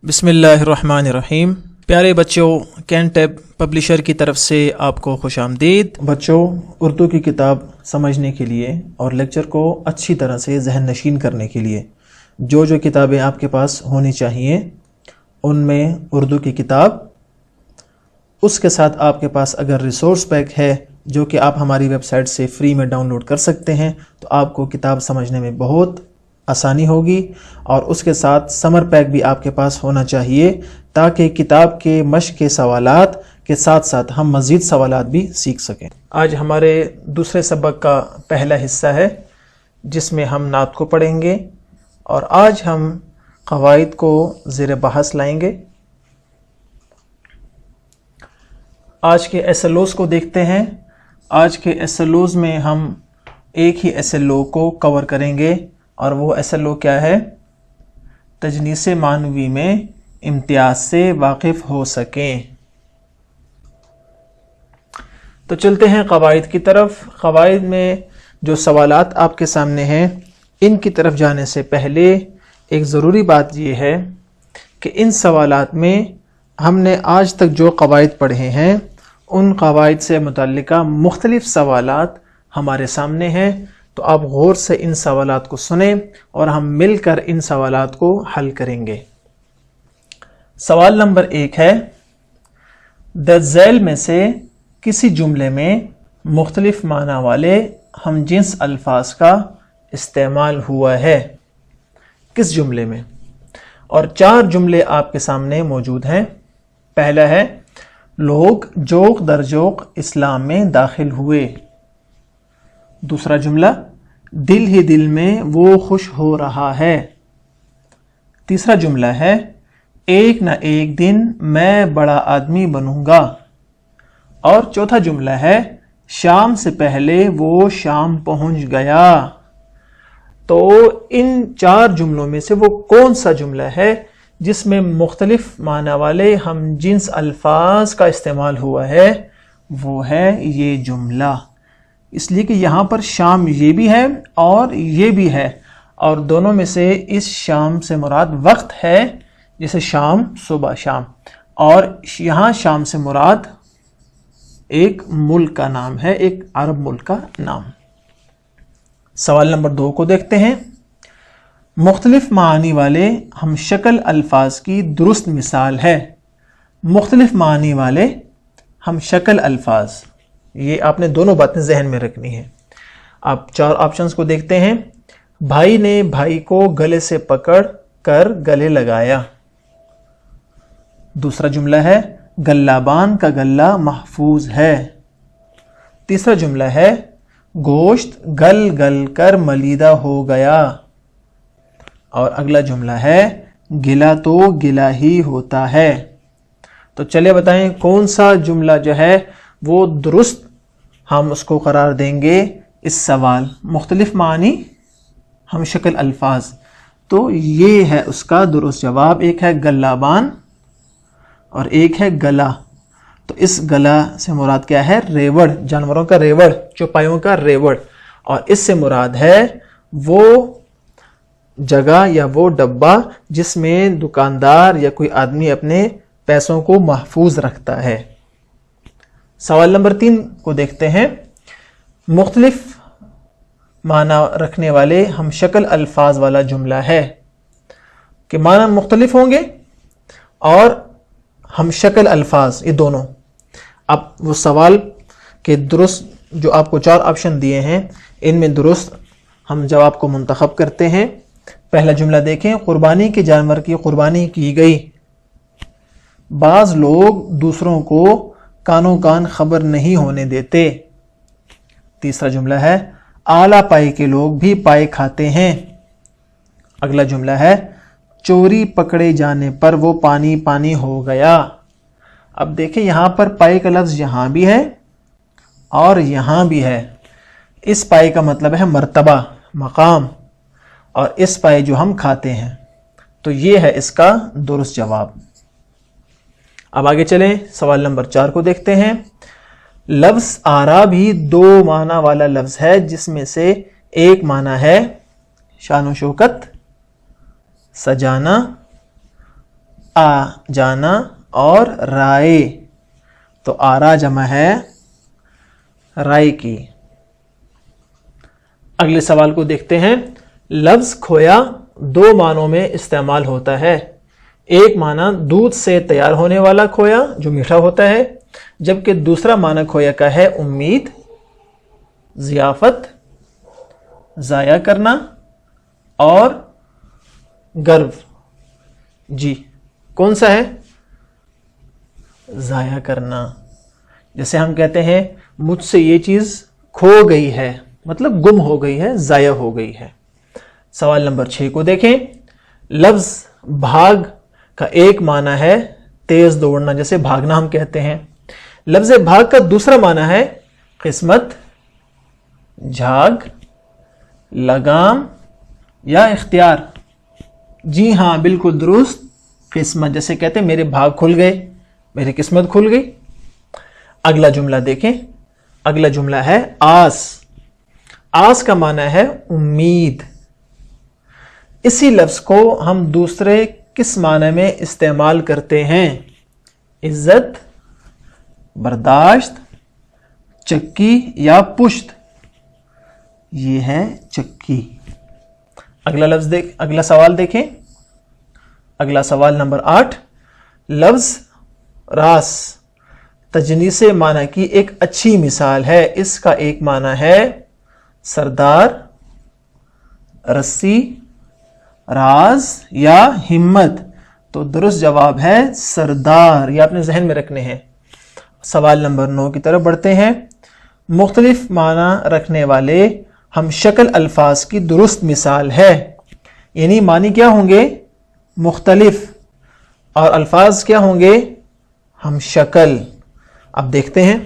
بسم اللہ الرحمن الرحیم۔ پیارے بچوں، کینٹیب پبلشر کی طرف سے آپ کو خوش آمدید۔ بچوں، اردو کی کتاب سمجھنے کے لیے اور لیکچر کو اچھی طرح سے ذہن نشین کرنے کے لیے جو کتابیں آپ کے پاس ہونی چاہیے ان میں اردو کی کتاب، اس کے ساتھ آپ کے پاس اگر ریسورس پیک ہے جو کہ آپ ہماری ویب سائٹ سے فری میں ڈاؤن لوڈ کر سکتے ہیں تو آپ کو کتاب سمجھنے میں بہت آسانی ہوگی، اور اس کے ساتھ سمر پیک بھی آپ کے پاس ہونا چاہیے تاکہ کتاب کے مشق کے سوالات کے ساتھ ساتھ ہم مزید سوالات بھی سیکھ سکیں۔ آج ہمارے دوسرے سبق کا پہلا حصہ ہے جس میں ہم نعت کو پڑھیں گے، اور آج ہم قواعد کو زیر بحث لائیں گے۔ آج کے ایس ایل اوز کو دیکھتے ہیں۔ آج کے ایس ایل اوز میں ہم ایک ہی ایس ایل او کو کور کریں گے، اور وہ ایس ایل او کیا ہے؟ تجنیس معنوی میں امتیاز سے واقف ہو سکیں۔ تو چلتے ہیں قواعد کی طرف۔ قواعد میں جو سوالات آپ کے سامنے ہیں ان کی طرف جانے سے پہلے ایک ضروری بات یہ ہے کہ ان سوالات میں ہم نے آج تک جو قواعد پڑھے ہیں ان قواعد سے متعلقہ مختلف سوالات ہمارے سامنے ہیں، تو آپ غور سے ان سوالات کو سنیں اور ہم مل کر ان سوالات کو حل کریں گے۔ سوال نمبر 1 ہے، درج ذیل میں سے کسی جملے میں مختلف معنی والے ہم جنس الفاظ کا استعمال ہوا ہے؟ کس جملے میں؟ اور 4 جملے آپ کے سامنے موجود ہیں۔ پہلا ہے، لوگ جوق در جوق اسلام میں داخل ہوئے۔ دوسرا جملہ، دل ہی دل میں وہ خوش ہو رہا ہے۔ تیسرا جملہ ہے، ایک نہ ایک دن میں بڑا آدمی بنوں گا۔ اور چوتھا جملہ ہے، شام سے پہلے وہ شام پہنچ گیا۔ تو ان 4 جملوں میں سے وہ کون سا جملہ ہے جس میں مختلف معنی والے ہم جنس الفاظ کا استعمال ہوا ہے؟ وہ ہے یہ جملہ، اس لیے کہ یہاں پر شام یہ بھی ہے اور یہ بھی ہے، اور دونوں میں سے اس شام سے مراد وقت ہے، جیسے شام صبح شام، اور یہاں شام سے مراد ایک ملک کا نام ہے، ایک عرب ملک کا نام۔ سوال نمبر 2 کو دیکھتے ہیں۔ مختلف معانی والے ہم شکل الفاظ کی درست مثال ہے۔ مختلف معانی والے ہم شکل الفاظ، یہ آپ نے دونوں باتیں ذہن میں رکھنی ہے۔ آپ 4 آپشنز کو دیکھتے ہیں۔ بھائی نے بھائی کو گلے سے پکڑ کر گلے لگایا۔ دوسرا جملہ ہے، گلابان کا گلہ محفوظ ہے۔ تیسرا جملہ ہے، گوشت گل گل کر ملیدہ ہو گیا۔ اور اگلا جملہ ہے، گلا تو گلا ہی ہوتا ہے۔ تو چلے بتائیں کون سا جملہ جو ہے وہ درست ہم اس کو قرار دیں گے اس سوال مختلف معنی ہم شکل الفاظ؟ تو یہ ہے اس کا درست جواب۔ ایک ہے گلابان اور ایک ہے گلا۔ تو اس گلا سے مراد کیا ہے؟ ریوڑ، جانوروں کا ریوڑ، چوپایوں کا ریوڑ، اور اس سے مراد ہے وہ جگہ یا وہ ڈبہ جس میں دکاندار یا کوئی آدمی اپنے پیسوں کو محفوظ رکھتا ہے۔ سوال نمبر 3 کو دیکھتے ہیں۔ مختلف معنی رکھنے والے ہم شکل الفاظ والا جملہ ہے کہ معنی مختلف ہوں گے اور ہم شکل الفاظ، یہ دونوں۔ اب وہ سوال کے درست جو آپ کو 4 آپشن دیے ہیں ان میں درست ہم جواب کو منتخب کرتے ہیں۔ پہلا جملہ دیکھیں، قربانی کے جانور کی قربانی کی گئی۔ بعض لوگ دوسروں کو کانوں کان خبر نہیں ہونے دیتے۔ تیسرا جملہ ہے، اعلیٰ پائی کے لوگ بھی پائے کھاتے ہیں۔ اگلا جملہ ہے، چوری پکڑے جانے پر وہ پانی پانی ہو گیا۔ اب دیکھیں یہاں پر پائے کا لفظ یہاں بھی ہے اور یہاں بھی ہے۔ اس پائے کا مطلب ہے مرتبہ، مقام، اور اس پائے جو ہم کھاتے ہیں۔ تو یہ ہے اس کا درست جواب۔ اب آگے چلیں، سوال نمبر 4 کو دیکھتے ہیں۔ لفظ آرا بھی 2 معنی والا لفظ ہے جس میں سے ایک معنی ہے شان و شوکت، سجانا، آ جانا اور رائے، تو آرا جمع ہے رائے کی۔ اگلے سوال کو دیکھتے ہیں۔ لفظ کھویا دو معنوں میں استعمال ہوتا ہے۔ ایک معنی دودھ سے تیار ہونے والا کھویا جو میٹھا ہوتا ہے، جبکہ دوسرا معنی کھویا کا ہے امید، ضیافت، ضائع کرنا اور گرو۔ جی کون سا ہے؟ ضائع کرنا۔ جیسے ہم کہتے ہیں مجھ سے یہ چیز کھو گئی ہے، مطلب گم ہو گئی ہے، ضائع ہو گئی ہے۔ سوال نمبر 6 کو دیکھیں۔ لفظ بھاگ کا ایک معنی ہے تیز دوڑنا، جیسے بھاگنا ہم کہتے ہیں۔ لفظ بھاگ کا دوسرا معنی ہے قسمت، جھاگ، لگام یا اختیار۔ جی ہاں بالکل درست، قسمت۔ جیسے کہتے ہیں میرے بھاگ کھل گئے، میری قسمت کھل گئی۔ اگلا جملہ دیکھیں۔ اگلا جملہ ہے آس۔ آس کا معنی ہے امید۔ اسی لفظ کو ہم دوسرے کس معنی میں استعمال کرتے ہیں؟ عزت، برداشت، چکی یا پشت؟ یہ ہے چکی۔ اگلا سوال دیکھیں۔ اگلا سوال نمبر 8۔ لفظ راس تجنیس معنی کی ایک اچھی مثال ہے۔ اس کا ایک معنی ہے سردار، رسی، راز یا ہمت، تو درست جواب ہے سردار۔ یہ اپنے ذہن میں رکھنے ہیں۔ سوال نمبر 9 کی طرف بڑھتے ہیں۔ مختلف معنی رکھنے والے ہم شکل الفاظ کی درست مثال ہے۔ یعنی معنی کیا ہوں گے؟ مختلف، اور الفاظ کیا ہوں گے؟ ہم شکل۔ اب دیکھتے ہیں۔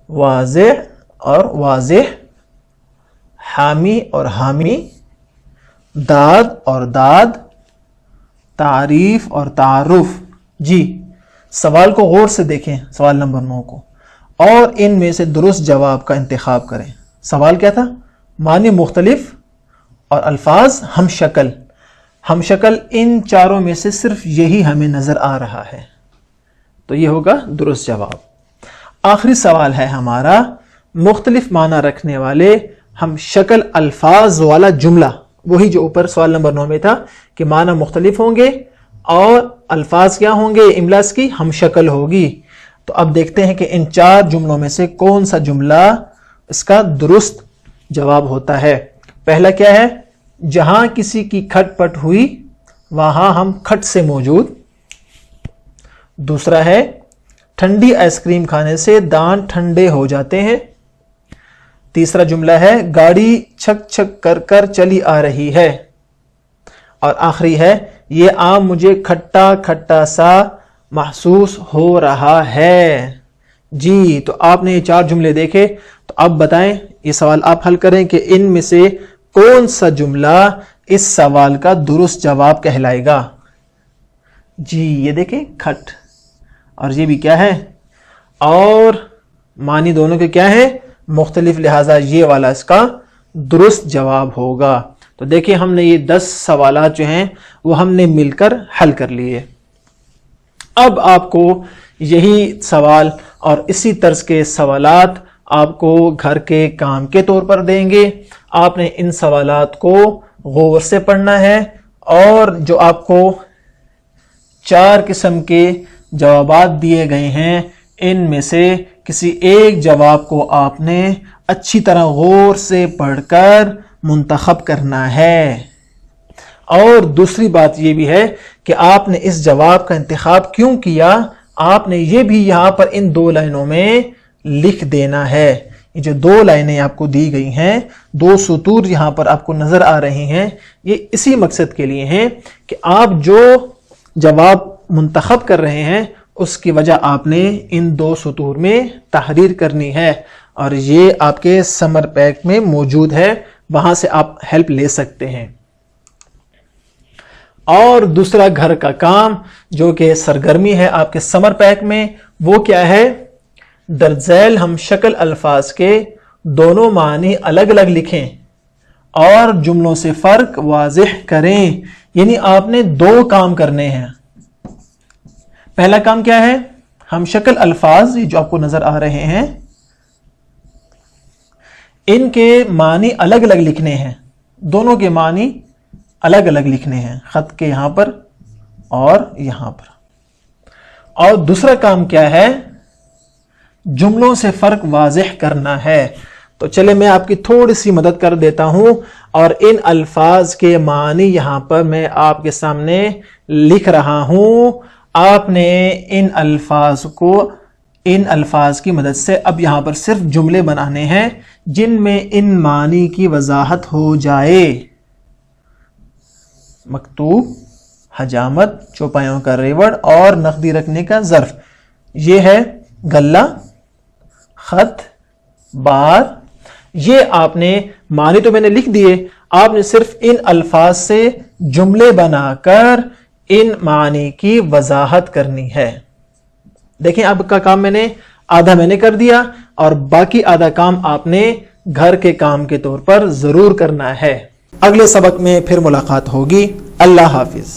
واضح اور واضح، حامی اور حامی، داد اور داد، تعریف اور تعارف۔ جی سوال کو غور سے دیکھیں، سوال نمبر 9 کو، اور ان میں سے درست جواب کا انتخاب کریں۔ سوال کیا تھا؟ معنی مختلف اور الفاظ ہم شکل۔ ہم شکل ان چاروں میں سے صرف یہی ہمیں نظر آ رہا ہے، تو یہ ہوگا درست جواب۔ آخری سوال ہے ہمارا، مختلف معنی رکھنے والے ہم شکل الفاظ والا جملہ، وہی جو اوپر سوال نمبر 9 میں تھا کہ معنی مختلف ہوں گے اور الفاظ کیا ہوں گے؟ املا اس کی ہم شکل ہوگی۔ تو اب دیکھتے ہیں کہ ان 4 جملوں میں سے کون سا جملہ اس کا درست جواب ہوتا ہے۔ پہلا کیا ہے؟ جہاں کسی کی کھٹ پٹ ہوئی وہاں ہم کھٹ سے موجود۔ دوسرا ہے ٹھنڈی آئس کریم کھانے سے دانت ٹھنڈے ہو جاتے ہیں۔ تیسرا جملہ ہے گاڑی چھک چھک کر کر چلی آ رہی ہے۔ اور آخری ہے یہ آم مجھے کھٹا کھٹا سا محسوس ہو رہا ہے۔ جی تو آپ نے یہ 4 جملے دیکھے، تو اب بتائیں، یہ سوال آپ حل کریں کہ ان میں سے کون سا جملہ اس سوال کا درست جواب کہلائے گا؟ جی یہ دیکھیں کھٹ، اور یہ بھی کیا ہے؟ اور معنی دونوں کے کیا ہیں؟ مختلف، لہذا یہ والا اس کا درست جواب ہوگا۔ تو دیکھیں ہم نے یہ 10 سوالات جو ہیں وہ ہم نے مل کر حل کر لیے۔ اب آپ کو یہی سوال اور اسی طرز کے سوالات آپ کو گھر کے کام کے طور پر دیں گے۔ آپ نے ان سوالات کو غور سے پڑھنا ہے، اور جو آپ کو 4 قسم کے جوابات دیے گئے ہیں ان میں سے کسی ایک جواب کو آپ نے اچھی طرح غور سے پڑھ کر منتخب کرنا ہے۔ اور دوسری بات یہ بھی ہے کہ آپ نے اس جواب کا انتخاب کیوں کیا، آپ نے یہ بھی یہاں پر ان 2 لائنوں میں لکھ دینا ہے۔ یہ جو 2 لائنیں آپ کو دی گئی ہیں، 2 سطور یہاں پر آپ کو نظر آ رہے ہیں، یہ اسی مقصد کے لیے ہیں کہ آپ جو جواب منتخب کر رہے ہیں اس کی وجہ آپ نے ان 2 سطور میں تحریر کرنی ہے، اور یہ آپ کے سمر پیک میں موجود ہے، وہاں سے آپ ہیلپ لے سکتے ہیں۔ اور دوسرا گھر کا کام جو کہ سرگرمی ہے آپ کے سمر پیک میں، وہ کیا ہے؟ درج ذیل ہم شکل الفاظ کے دونوں معنی الگ الگ لکھیں اور جملوں سے فرق واضح کریں۔ یعنی آپ نے 2 کام کرنے ہیں. پہلا کام کیا ہے؟ ہم شکل الفاظ جو آپ کو نظر آ رہے ہیں ان کے معنی الگ الگ لکھنے ہیں. دونوں کے معنی الگ الگ لکھنے ہیں، خط کے یہاں پر اور یہاں پر. اور دوسرا کام کیا ہے؟ جملوں سے فرق واضح کرنا ہے. تو چلے میں آپ کی تھوڑی سی مدد کر دیتا ہوں اور ان الفاظ کے معنی یہاں پر میں آپ کے سامنے لکھ رہا ہوں. آپ نے ان الفاظ کی مدد سے اب یہاں پر صرف جملے بنانے ہیں جن میں ان معنی کی وضاحت ہو جائے. مکتوب، حجامت، چوپایوں کا ریوڑ اور نقدی رکھنے کا ظرف. یہ ہے غلہ، خط، بار. یہ آپ نے معنی تو میں نے لکھ دیے، آپ نے صرف ان الفاظ سے جملے بنا کر ان معنی کی وضاحت کرنی ہے. دیکھیں اب کا کام آدھا میں نے کر دیا اور باقی آدھا کام آپ نے گھر کے کام کے طور پر ضرور کرنا ہے. اگلے سبق میں پھر ملاقات ہوگی. اللہ حافظ.